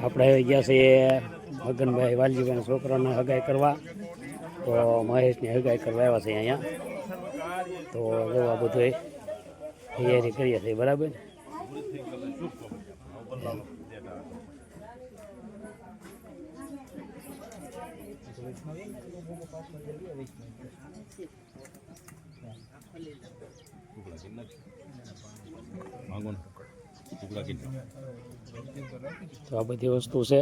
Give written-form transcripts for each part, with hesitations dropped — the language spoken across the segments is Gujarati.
આપણે આવી ગયા છીએ મગનભાઈ વાલજીભાઈના છોકરાને હગાઈ કરવા, તો મહેશની હગાઈ કરવા આવ્યા છે અહીંયા. તો જોવા બધું તૈયારી કરીએ છીએ, બરાબર. તો આ બધી વસ્તુ છે,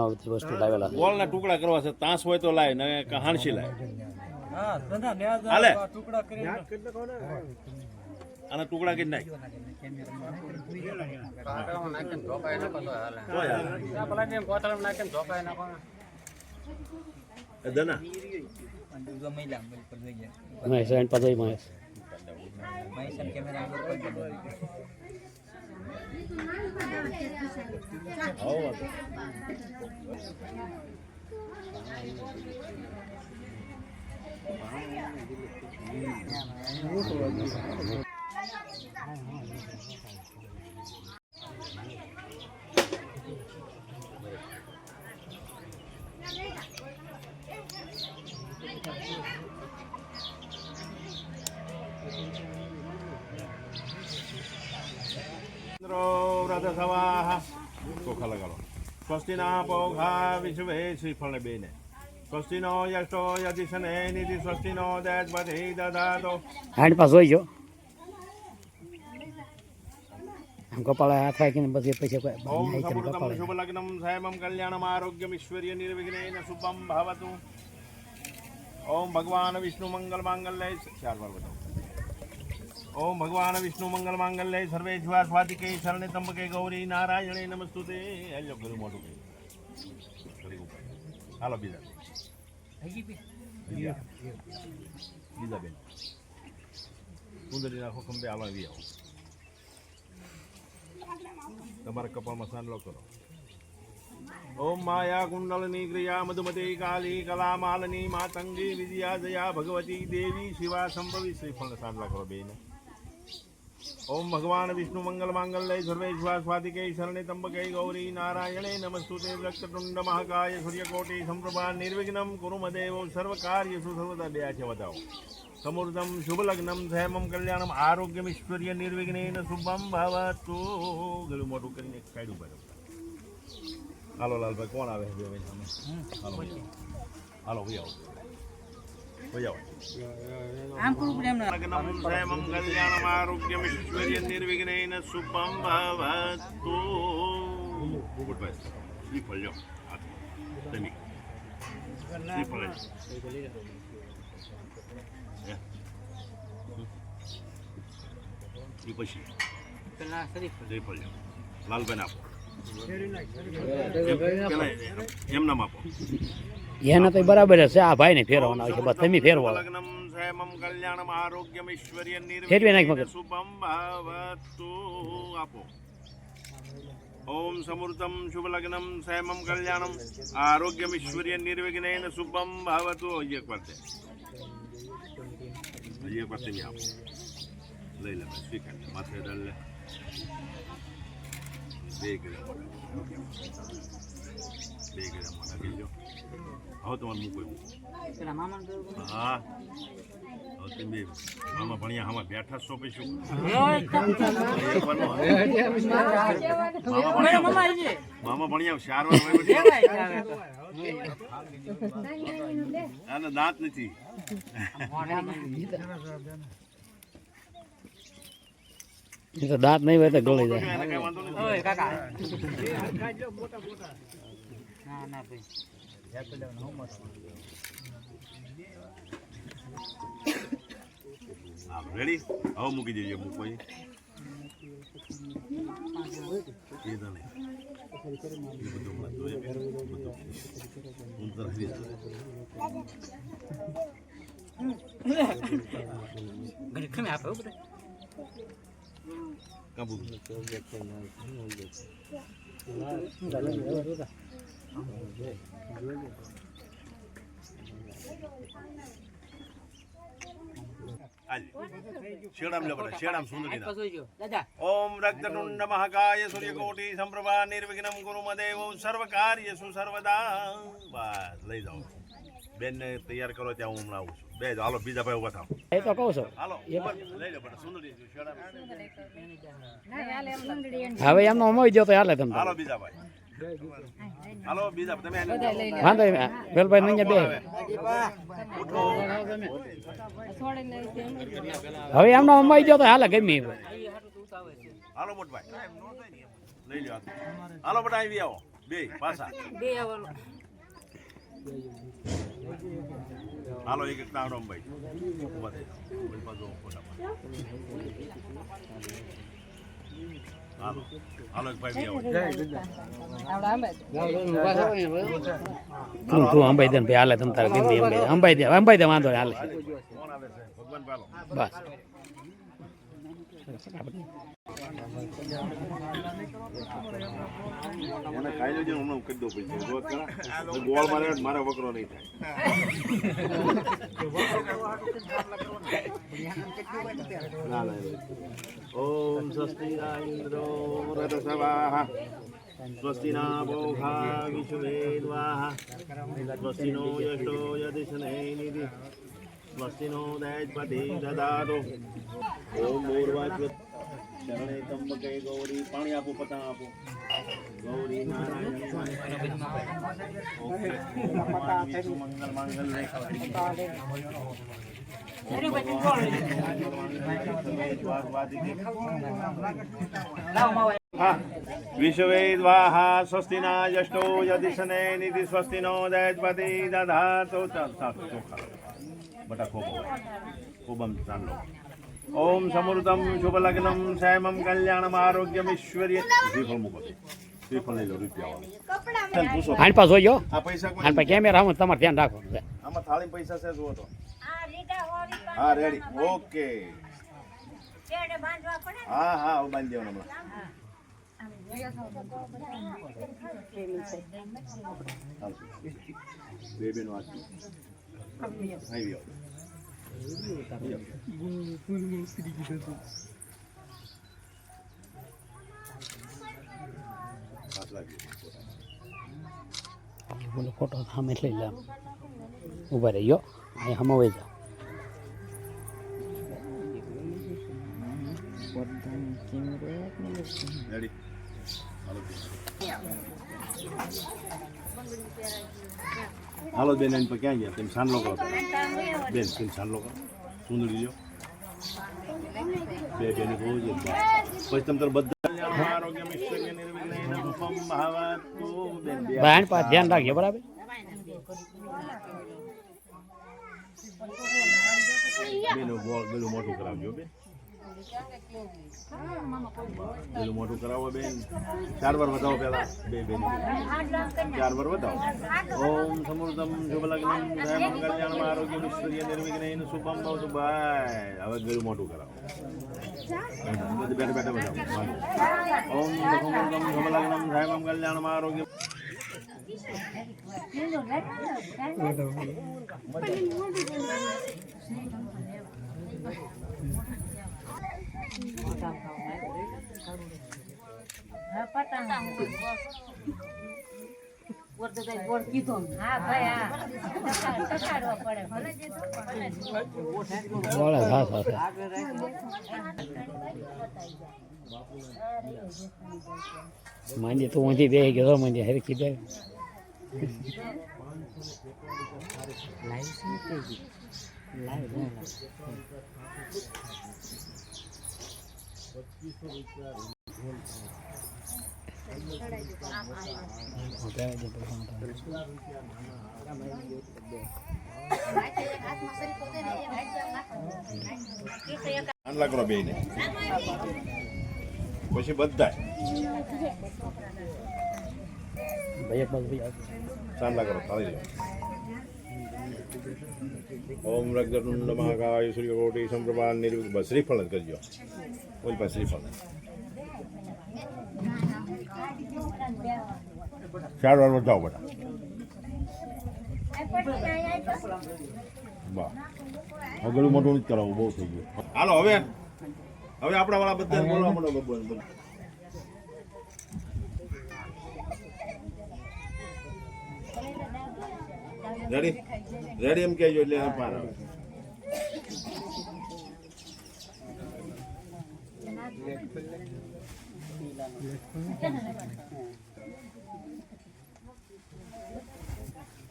બધી વસ્તુ લાવેલા છે. ગોળના ટુકડા કરવા છે, તાંસ હોય તો લાય ને હાણસી લાય. આના ટુકડા કરી નાખ. દના મહેશ પછી મહેશ ચોખા લગાડો. સ્વસ્તિ ના પોઘા વિશ્વે શ્રીફળ બેને સ્વસ્તિ નો યષ્ટો યતિશને નિધિ સ્વસ્તિ નો દેવપતિ દદાતો. હાંડ પાસ હોય જો કપાળે હાથ રાખીને પછી ઓમ સમૃદ્ધમ શુભ લગ્નમ સાયમમ કલ્યાણમ આરોગ્યમ ઈશ્વર્ય નિર્વિઘ્નેન શુભમ ભવતુ. ઓમ ભગવાન વિષ્ણુ મંગલ માંગલ્ય. ચાર વાર બતાવો. ओम भगवान विष्णु मंगल मांगल्य सर्वे ज्वार स्वातिके शरणे त्र्यंबके गौरी नारायणे नमस्तुते. हेलो गुरु मोटू हालो बीजा बीजा बेन सुंदरी नाखो खंबे आवा આવી આવો. તમારા કપાળમાં સાંડલો કરો. ओम माया कुंडलनी क्रिया मधुमती काली कला मालनी मातंगी विद्या जया भगवती देवी शिवा संभवी श्रीफल साधला करो बेन. ओम भगवान विष्णु मंगल मांगल्य सर्वे स्वातिके शरणे त्र्यंबके गौरी नारायणे नमस्तुते. वक्रतुंड महाकाय सूर्यकोटि संप्रभा निर्विघ्नं कुरु मदेव सर्व कार्येषु सर्वदा. બે છે બતાવો. સમૃદ્ધમ શુભ લગ્નમ ધૈમમ કલ્યાણમ આરોગ્યમ ઈશ્વર્ય નિર્વિઘ્નેન શુભમ ભવતુ. ગળું મોટું કરીને કાઢ્યું પડે. હાલો લાલભાઈ કોણ આવે છે? હાલો હાલો ભાઈ આવો. कल्याणम आरोग्यम ईश्वर्य निर्विघ्नेन शुभम भवतु. श्रीफल लो श्रीफल श्रीफल लो लालबेन आपो. એમ નામ આપો. એને તો બરાબર છે. આ ભાઈ ને ફેરવાના છે, બસ તમે ફેરવો. લગ્નમ સૈમમ કલ્યાણમ આરોગ્યમ ઈશ્વર્ય ફેરવી નાખ નિર્વિઘ્નેન શુભમ ભવતુ. આપો. ઓમ સમૃદ્ધમ શુભ લગ્નમ સૈમમ કલ્યાણમ આરોગ્યમ ઈશ્વર્ય નિર્વિઘ્નેન શુભમ ભવતુ. એક વાર છે, એક વાર તમે આપો. લઈ લે સ્વીકાર માથે ડાલ લે. બે ગ્રામ મોટા કીજો. હવે તમારે મૂકો. હા હવે તમે આમાં ભણ્યા આમાં બેઠા છો પછી મામા ભણ્યા 4 વાર દાંત નથી. એ તો દાંત નહીં હોય તો ગળી જાય. રેડી હવે મૂકી દેજો. મૂકો કાબુ આજ શેડામ લે બટા શેડામ સુંદરીના દાદા ઓમ રક્તતુંડ મહાકાય સૂર્યકોટી સંપ્રભા નિર્વિઘ્નમ કુરુ મદેવ સર્વકાર્યેષુ સર્વદા બસ લઈ જાઓ બેન ને તૈયાર કરો ત્યાં હું હમણાં આવું છું બે જાઓ હાલો બીજા ભાઈ ઉભા થાવ એ તો કહું છું હાલો લઈ લો બટા સુંદરી શેડામ હવે એમનો અમોઈ ગયો તો હાલે તમે હાલો બીજા ભાઈ હાલો બીજા તમે વાંધો નહીં વેલભાઈ નહીં બે ઉઠો હવે એમનો અમોઈ ગયો તો હાલે ગમે એ. હાલો મોટભાઈ લઈ લો હાલો બટા આવી આવો બે પાછા હાલો એક એક તાવડો ભાઈ ઉભા થઈ જાઓ ઓલી બાજુ ફોટામાં હાલો હાલો એક ભાઈ તું અંબાઈ દે ને ભાઈ હાલે તમ તારે ગમે અંબાઈ દે વાંધો નહીં હાલે કોણ આવે છે ભગવાન પાલો બસ મને ખાઈ લેજો હમણાં હું કરી દઉં પૈસા જો ખરા ગોળ મારે મારા વકરો નહીં થાય ના ના ઓમ સ્વસ્તિ ઇન્દ્રો રથસવાહ સ્વસ્તિ ના ભોગા વિશ્વેદ્વાહ સ્વસ્તિ નો યશો યદિશને નિધિ સ્વસ્તિ નો દૈજપતિ દદાતો ઓમ ભૂર્વાચ્વ શરણે ત્રંબકે ગૌરી પાણી આપો પતા આપો ગૌરી નારાયણ મંગલ મંગલ વિશ્વેદ્વાહ સ્વસ્તિ ના યષ્ટો યદિશને નિધિ સ્વસ્તિ નો દૈજપતિ દધાતો ચોખા બટા ખોબમ ચાંદલો ઓમ સમૃદ્ધમ શુભ લગ્નમ શ્યામમ કલ્યાણમ આરોગ્યમ ઈશ્વર્ય શ્રીફળ મૂકો શ્રીફળ લઈ લો રૂપિયા પૂછો આની પાસે જોઈ આ પૈસા આની પાસે કેમેરા આમાં તમારે ધ્યાન રાખો આમાં થાળી પૈસા છે જુઓ તો હા રેડી ઓકે હા હા હું બાંધી દેવાનું હમણાં બે બેનો આવી આવો બોલો ફોટો સામે લઈ લે ઉભા રહી ગયો અહીં હમાવાઈ જાઓ રેડી હાલો બેન એની પર ક્યાં ગયા તેમ સાંડલો કરો બેન તેમ સાંડલો કરો સુંદરી લ્યો બે બેન રોજ પછી તમે બધા આરોગ્ય ઈશ્વર્ય નિર્વિઘ્ન રૂપમ મહાવતુ બેન બે ભાઈ આની પાસે ધ્યાન રાખજો બરાબર બેનું ગોળ બેલું મોટું કરાવજો બેન પેલું મોટું કરાવો બેન 4 વાર વધાવો પેલા બે બેન 4 વાર વધાવો ઓમ સમૃદ્ધમ શુભ લગ્નમ જયમંગલ કલ્યાણમ આરોગ્યમ ઈશ્વર્ય નિર્વિઘ્ન શુભમ ભવતુ બાય હવે ગળું મોટું કરાવો બેઠા બેઠા વધાવો ઓમ સમૃદ્ધમ શુભ લગ્નમ જયમંગલ કલ્યાણમ આરોગ્યમ માંડી તું ઊંધી બેસી ગયો માંડી હરખી બે આટલા કરો બે ને પછી બધા ચાંદલા કરો થાળી ઓમ રક્તતુંડ મહાકાય સૂર્યકોટી સંપ્રભા નિર્વિઘ્ન બસ શ્રીફળ જ કરજો ઓલી પાસે શ્રીફળ 4 વાર વધાવો બધા બા ગળું મોટું નથી કરાવવું, બહુ થઈ ગયું. હાલો હવે આપણા વાળા બધા બોલવા માંડો. રેડી એમ કહેજો એટલે પાર આવે.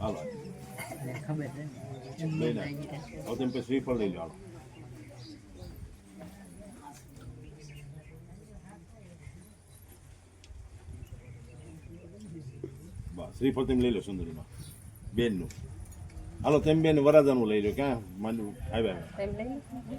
હાલો લઈ લે. હવે તમે પછી શ્રીફળ લઈ લો. હાલો બસ શ્રીફળ તમે લઈ લો સુંદરીમાં બેનનું. હાલો તમે બેન વરાજાનું લઈ લો. ક્યાં માંડવું આવ્યા